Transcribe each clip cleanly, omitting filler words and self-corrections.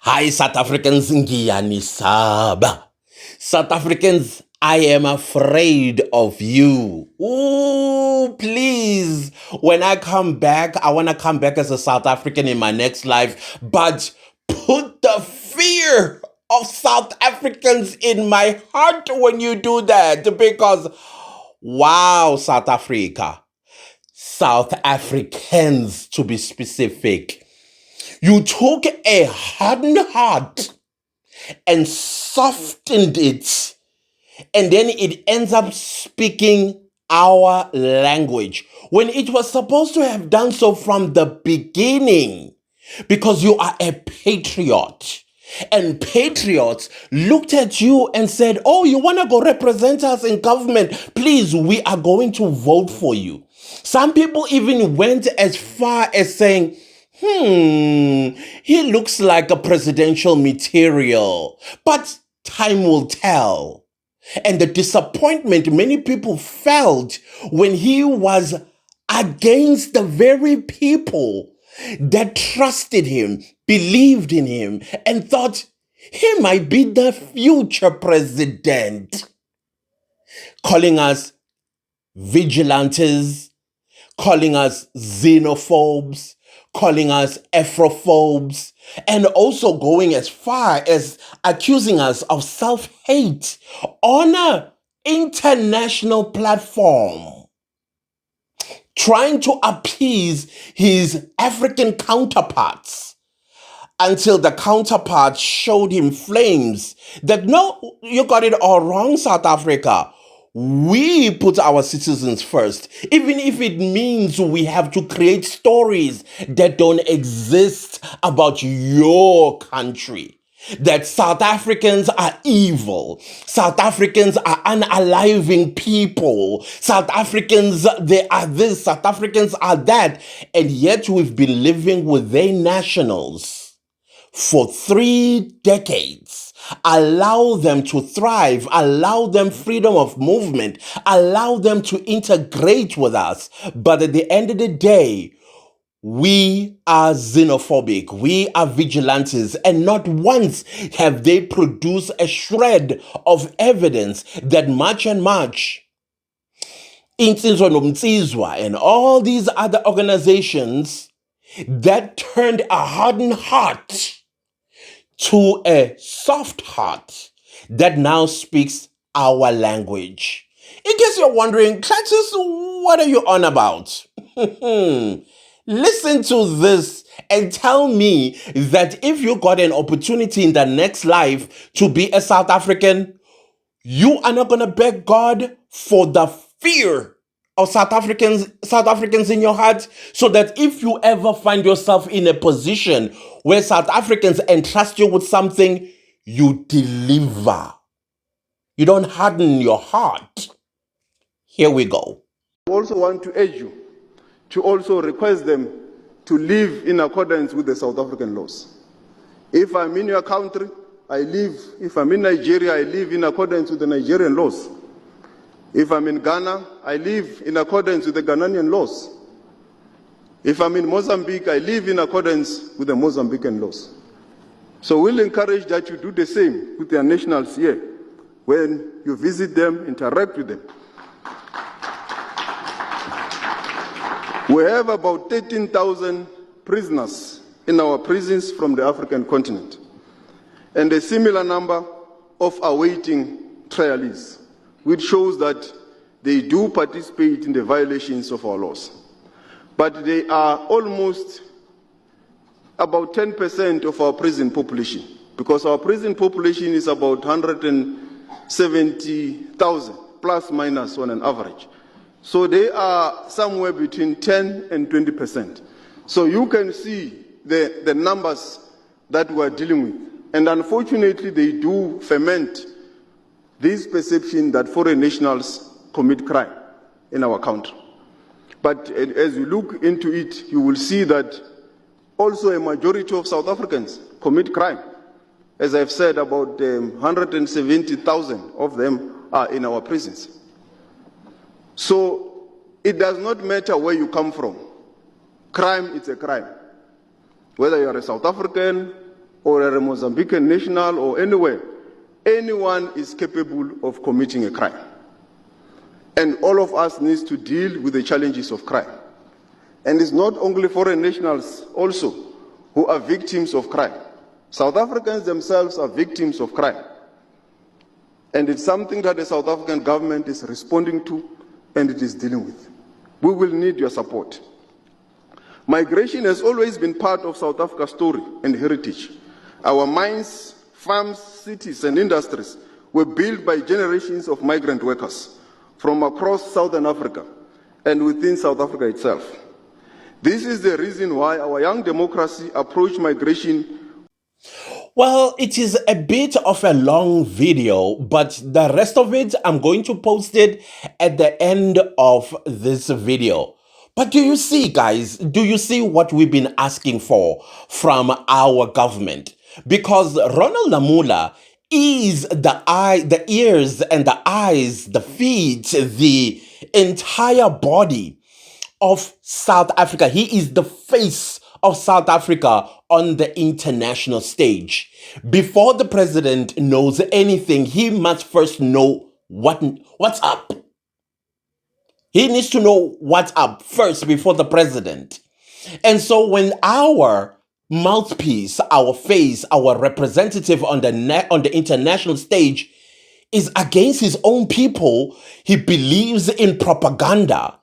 Hi, South Africans, ngiyanisaba. South Africans, I am afraid of you. Ooh, please. When I come back, I want to come back as a South African in my next life, but put the fear of South Africans in my heart when you do that, because wow, South Africa, South Africans to be specific. You took a hardened heart and softened it, and then it ends up speaking our language when it was supposed to have done so from the beginning, because you are a patriot. And patriots looked at you and said, "Oh, you want to go represent us in government? Please, we are going to vote for you." Some people even went as far as saying, he looks like a presidential material. But time will tell. And the disappointment many people felt when he was against the very people that trusted him, believed in him, and thought he might be the future president. Calling us vigilantes, calling us xenophobes, calling us Afrophobes, and also going as far as accusing us of self-hate on an international platform, trying to appease his African counterparts until the counterparts showed him flames that, no, you got it all wrong, South Africa. We put our citizens first, even if it means we have to create stories that don't exist about your country. That South Africans are evil. South Africans are unaliving people. South Africans, they are this. South Africans are that. And yet we've been living with their nationals for 3 decades. Allow them to thrive, allow them freedom of movement, allow them to integrate with us. But at the end of the day, we are xenophobic, we are vigilantes, and not once have they produced a shred of evidence that March and March, Insizwa Nomtsizwa, and all these other organizations that turned a hardened heart to a soft heart that now speaks our language. In case you're wondering, Cletus, what are you on about? Listen to this and tell me that if you got an opportunity in the next life to be a South African, you are not going to beg God for the fear of South Africans in your heart, so that if you ever find yourself in a position where South Africans entrust you with something, you deliver. You don't harden your heart. Here we go. I also want to urge you to also request them to live in accordance with the South African laws. If I'm in your country, if I'm in Nigeria, I live in accordance with the Nigerian laws. If I'm in Ghana, I live in accordance with the Ghanaian laws. If I'm in Mozambique, I live in accordance with the Mozambican laws. So we'll encourage that you do the same with their nationals here. When you visit them, interact with them. We have about 13,000 prisoners in our prisons from the African continent, and a similar number of awaiting trialists, which shows that they do participate in the violations of our laws. But they are almost about 10% of our prison population, because our prison population is about 170,000, plus minus on an average. So they are somewhere between 10 and 20%. So you can see the numbers that we're dealing with. And unfortunately, they do ferment this perception that foreign nationals commit crime in our country. But as you look into it, you will see that also a majority of South Africans commit crime. As I've said, about 170,000 of them are in our prisons. So it does not matter where you come from. Crime is a crime. Whether you are a South African, or a Mozambican national or anywhere, anyone is capable of committing a crime. And all of us need to deal with the challenges of crime. And it's not only foreign nationals also who are victims of crime. South Africans themselves are victims of crime. And it's something that the South African government is responding to and it is dealing with. We will need your support. Migration has always been part of South Africa's story and heritage. Our mines, farms, cities, and industries were built by generations of migrant workers from across Southern Africa and within South Africa itself. This is the reason why our young democracy approach migration. Well, it is a bit of a long video, but the rest of it, I'm going to post it at the end of this video. But do you see, guys, do you see what we've been asking for from our government? Because Ronald Lamola is the eye, the ears and the eyes, the feet, the entire body of South Africa. He is the face of South Africa on the international stage. Before the president knows anything, he must first know what's up. He needs to know what's up first before the president. And so when our mouthpiece, our face, our representative on the international stage is against his own people, he believes in propaganda.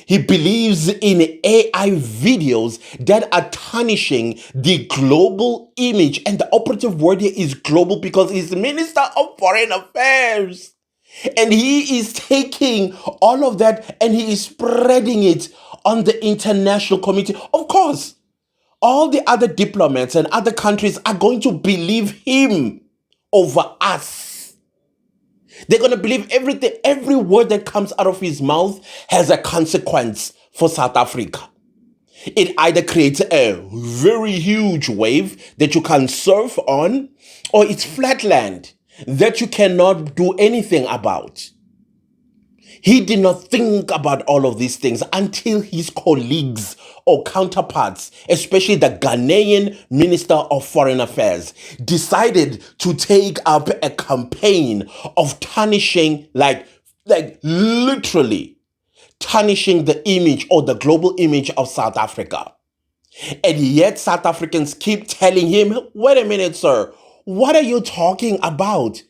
He believes in AI videos that are tarnishing the global image. And the operative word here is global because he's Minister of Foreign Affairs. And he is taking all of that and he is spreading it on the international community. Of course, all the other diplomats and other countries are going to believe him over us. They're going to believe everything, every word that comes out of his mouth has a consequence for South Africa. It either creates a very huge wave that you can surf on, or it's flatland that you cannot do anything about. He did not think about all of these things until his colleagues or counterparts, especially the Ghanaian Minister of Foreign Affairs, decided to take up a campaign of tarnishing, like literally tarnishing the image or the global image of South Africa. And yet South Africans keep telling him, wait a minute, sir, what are you talking about?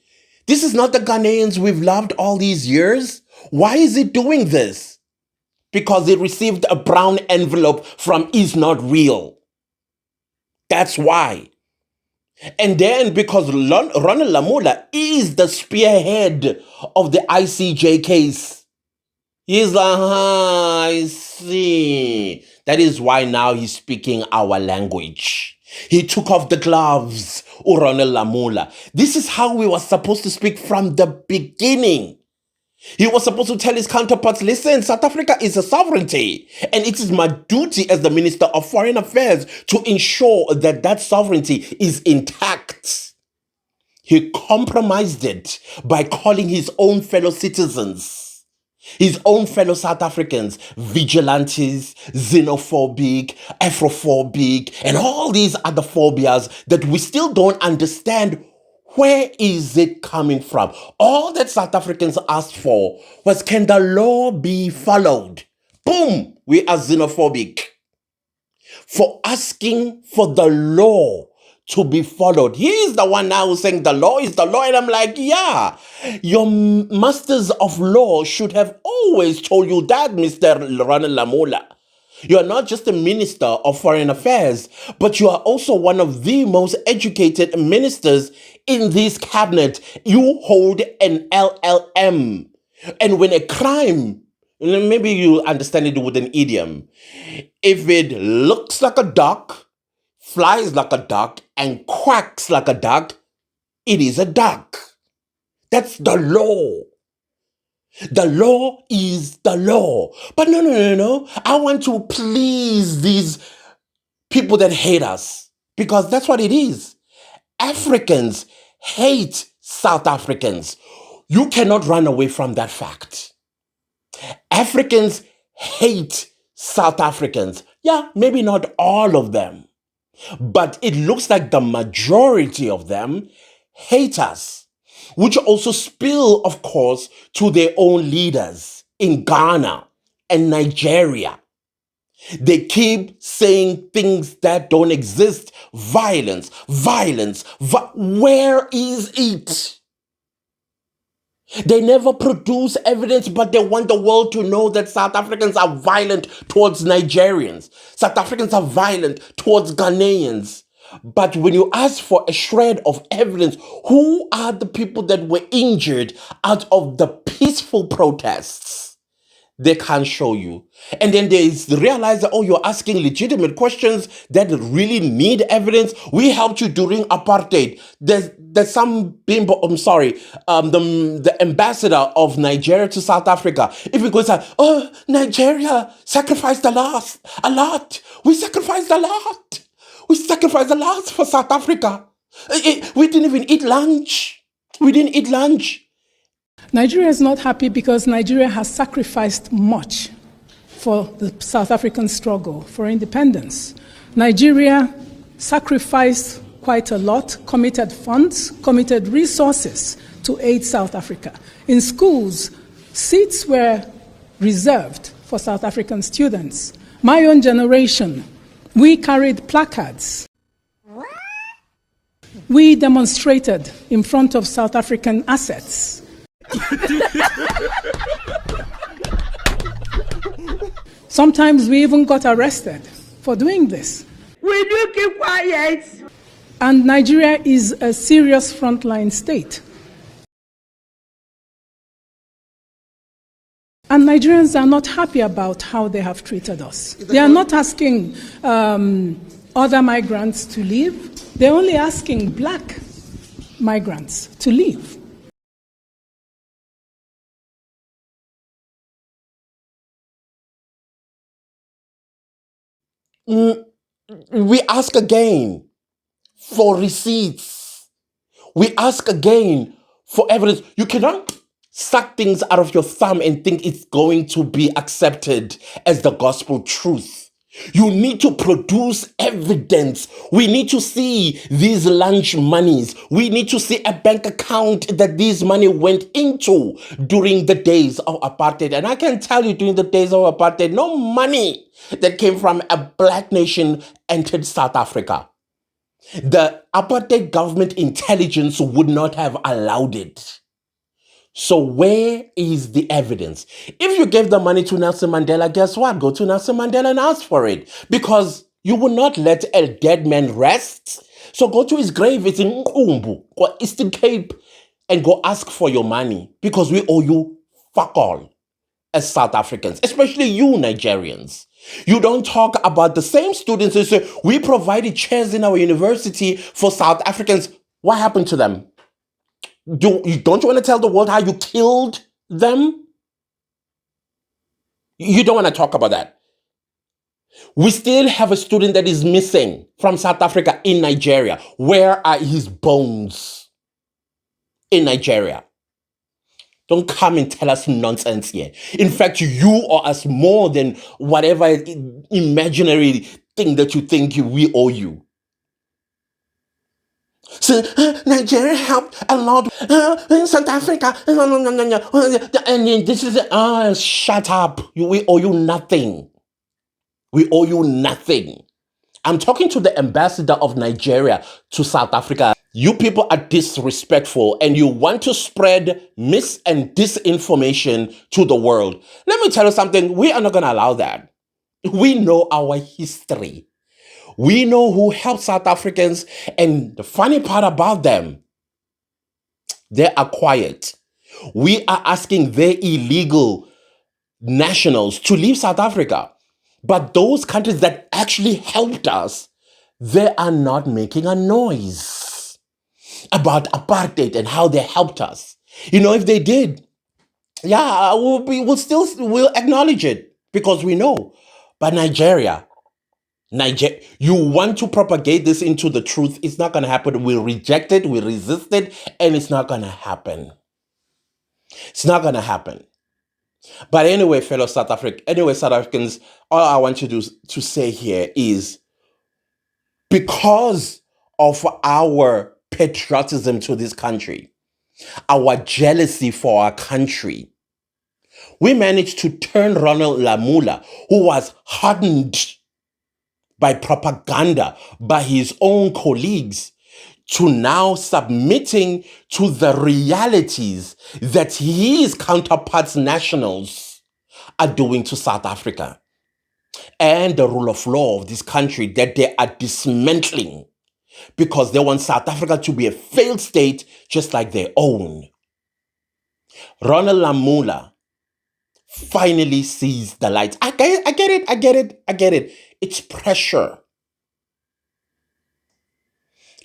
This is not the Ghanaians we've loved all these years. Why is it doing this? Because it received a brown envelope from Is Not Real. That's why. And then because Ronald Lamola is the spearhead of the ICJ case, he's like, I see. That is why now he's speaking our language. He took off the gloves, Ronald Lamola. This is how we were supposed to speak from the beginning. He was supposed to tell his counterparts, listen, South Africa is a sovereignty, and it is my duty as the Minister of Foreign Affairs to ensure that that sovereignty is intact. He compromised it by calling his own fellow citizens, his own fellow South Africans, vigilantes, xenophobic, Afrophobic, and all these other phobias that we still don't understand. Where is it coming from? All that South Africans asked for was, can the law be followed? Boom, we are xenophobic. For asking for the law to be followed. He is the one now who's saying the law is the law. And I'm like, yeah, your masters of law should have always told you that, Mr. Ronald Lamola. You are not just a Minister of Foreign Affairs, but you are also one of the most educated ministers in this cabinet. You hold an LLM. And when a crime, maybe you understand it with an idiom, if it looks like a duck, flies like a duck, and quacks like a duck, it is a duck. That's the law. The law is the law. But no. I want to please these people that hate us, because that's what it is. Africans hate South Africans. You cannot run away from that fact. Africans hate South Africans. Yeah, maybe not all of them. But it looks like the majority of them hate us, which also spill, of course, to their own leaders in Ghana and Nigeria. They keep saying things that don't exist. Violence, violence. Where is it? They never produce evidence, but they want the world to know that South Africans are violent towards Nigerians. South Africans are violent towards Ghanaians. But when you ask for a shred of evidence, who are the people that were injured out of the peaceful protests? They can't show you. And then they realize that, oh, you're asking legitimate questions that really need evidence. We helped you during apartheid. There's some bimbo, the ambassador of Nigeria to South Africa. If it goes like, oh, Nigeria sacrificed a lot. We sacrificed a lot. We sacrificed a lot for South Africa. We didn't even eat lunch. We didn't eat lunch. Nigeria is not happy because Nigeria has sacrificed much for the South African struggle for independence. Nigeria sacrificed quite a lot, committed funds, committed resources to aid South Africa. In schools, seats were reserved for South African students. My own generation, we carried placards. We demonstrated in front of South African assets. Sometimes we even got arrested for doing this. Will you keep quiet? And Nigeria is a serious frontline state. And Nigerians are not happy about how they have treated us. They are not asking other migrants to leave. They're only asking black migrants to leave. We ask again for receipts. We ask again for evidence. You cannot suck things out of your thumb and think it's going to be accepted as the gospel truth. You need to produce evidence. We need to see these lunch monies. We need to see a bank account that this money went into during the days of apartheid. And I can tell you, during the days of apartheid, no money that came from a black nation entered South Africa. The apartheid government intelligence would not have allowed it. So where is the evidence? If you gave the money to Nelson Mandela, guess what? Go to Nelson Mandela and ask for it, because you will not let a dead man rest. So go to his grave. It's in Nkumbu or Eastern Cape and go ask for your money, because we owe you fuck all as South Africans, especially you Nigerians. You don't talk about the same students who say, we provided chairs in our university for South Africans. What happened to them? Don't you want to tell the world how you killed them? You don't want to talk about that. We still have a student that is missing from South Africa in Nigeria. Where are his bones? In Nigeria. Don't come and tell us nonsense here. In fact, you owe us more than whatever imaginary thing that you think we owe you. So Nigeria helped a lot in South Africa. And this is shut up. We owe you nothing. We owe you nothing. I'm talking to the ambassador of Nigeria to South Africa. You people are disrespectful and you want to spread mis and disinformation to the world. Let me tell you something. We are not going to allow that. We know our history. We know who helped South Africans, and the funny part about them, they are quiet. We are asking their illegal nationals to leave South Africa. But those countries that actually helped us, they are not making a noise about apartheid and how they helped us. You know, if they did, yeah, we'll acknowledge it, because we know. But Nigeria, you want to propagate this into the truth, it's not going to happen. We reject it, we resist it, and it's not going to happen. It's not going to happen. But anyway, South Africans, all I want you to say here is, Because of our patriotism to this country, our jealousy for our country, we managed to turn Ronald Lamola, who was hardened by propaganda by his own colleagues, to now submitting to the realities that his counterparts nationals are doing to South Africa and the rule of law of this country that they are dismantling because they want South Africa to be a failed state just like their own. Ronald Lamola finally sees the light. I get it. It's pressure.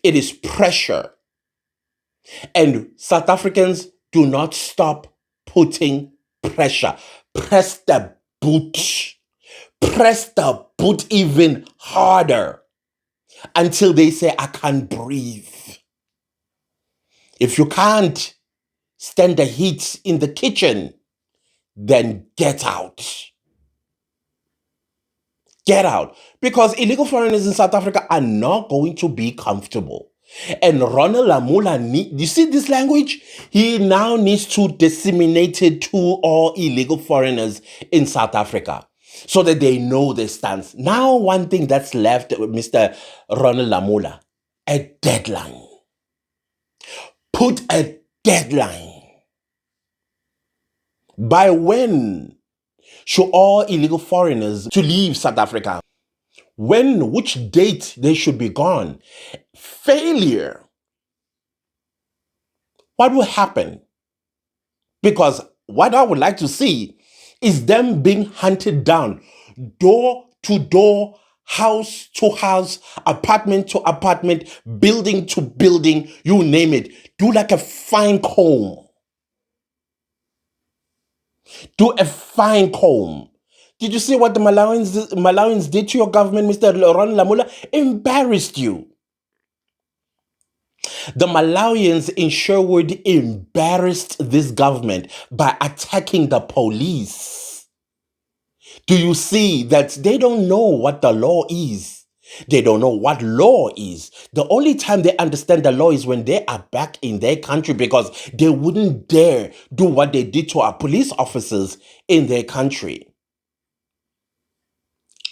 It is pressure. And South Africans do not stop putting pressure. Press the boot. Press the boot even harder until they say, I can't breathe. If you can't stand the heat in the kitchen, then get out. Get out. Because illegal foreigners in South Africa are not going to be comfortable. And Ronald Lamola, you see this language? He now needs to disseminate it to all illegal foreigners in South Africa so that they know their stance. Now, one thing that's left with Mr. Ronald Lamola, a deadline. Put a deadline. By when should all illegal foreigners to leave South Africa? Which date they should be gone? Failure. What will happen? Because what I would like to see is them being hunted down, door to door, house to house, apartment to apartment, building to building, you name it. Do like a fine comb. Do a fine comb. Did you see what the Malawians did to your government, Mr. Ronald Lamola? Embarrassed you. The Malawians in Sherwood embarrassed this government by attacking the police. Do you see that they don't know what the law is? They don't know what law is. The only time they understand the law is when they are back in their country, because they wouldn't dare do what they did to our police officers in their country.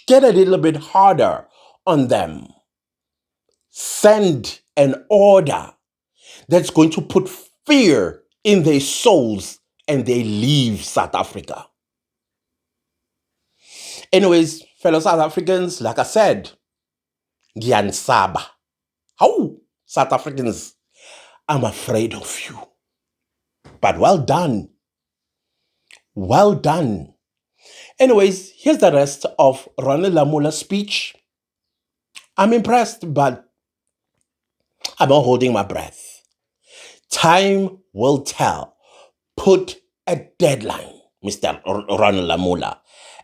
Get a little bit harder on them. Send an order that's going to put fear in their souls and they leave South Africa. Anyways, fellow South Africans, like I said, Giansaba. How? South Africans, I'm afraid of you. But well done. Well done. Anyways, here's the rest of Ronald Lamola's speech. I'm impressed, but I'm not holding my breath. Time will tell. Put a deadline, Mr. Ronald Lamola.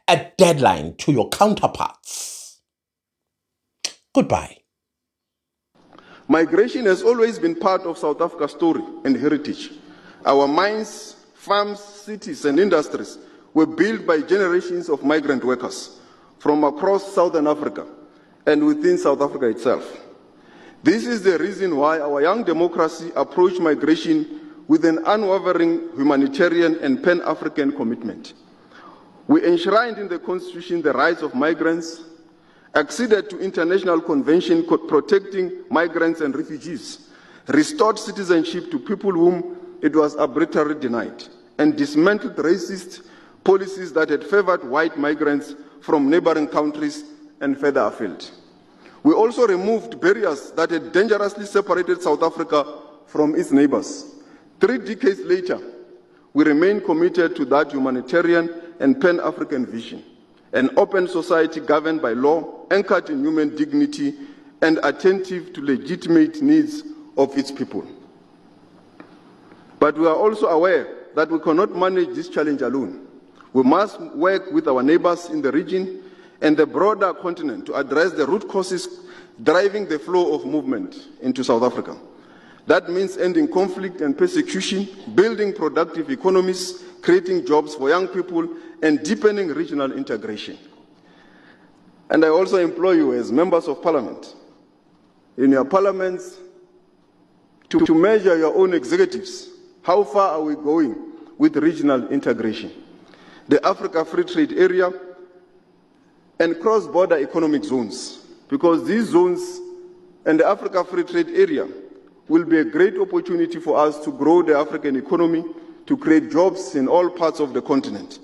A deadline to your counterparts. Goodbye. Migration has always been part of South Africa's story and heritage. Our mines, farms, cities, and industries were built by generations of migrant workers from across Southern Africa and within South Africa itself. This is the reason why our young democracy approached migration with an unwavering humanitarian and pan-African commitment. We enshrined in the Constitution the rights of migrants, acceded to international convention protecting migrants and refugees, restored citizenship to people whom it was arbitrarily denied, and dismantled racist policies that had favored white migrants from neighboring countries and further afield. We also removed barriers that had dangerously separated South Africa from its neighbors. 3 decades later, we remain committed to that humanitarian and pan-African vision, an open society governed by law, anchored in human dignity, and attentive to legitimate needs of its people. But we are also aware that we cannot manage this challenge alone. We must work with our neighbors in the region and the broader continent to address the root causes driving the flow of movement into South Africa. That means ending conflict and persecution, building productive economies, creating jobs for young people, and deepening regional integration. And I also implore you as members of parliament in your parliaments, to measure your own executives. How far are we going with regional integration? The Africa Free Trade Area and cross-border economic zones, because these zones and the Africa Free Trade Area will be a great opportunity for us to grow the African economy, to create jobs in all parts of the continent.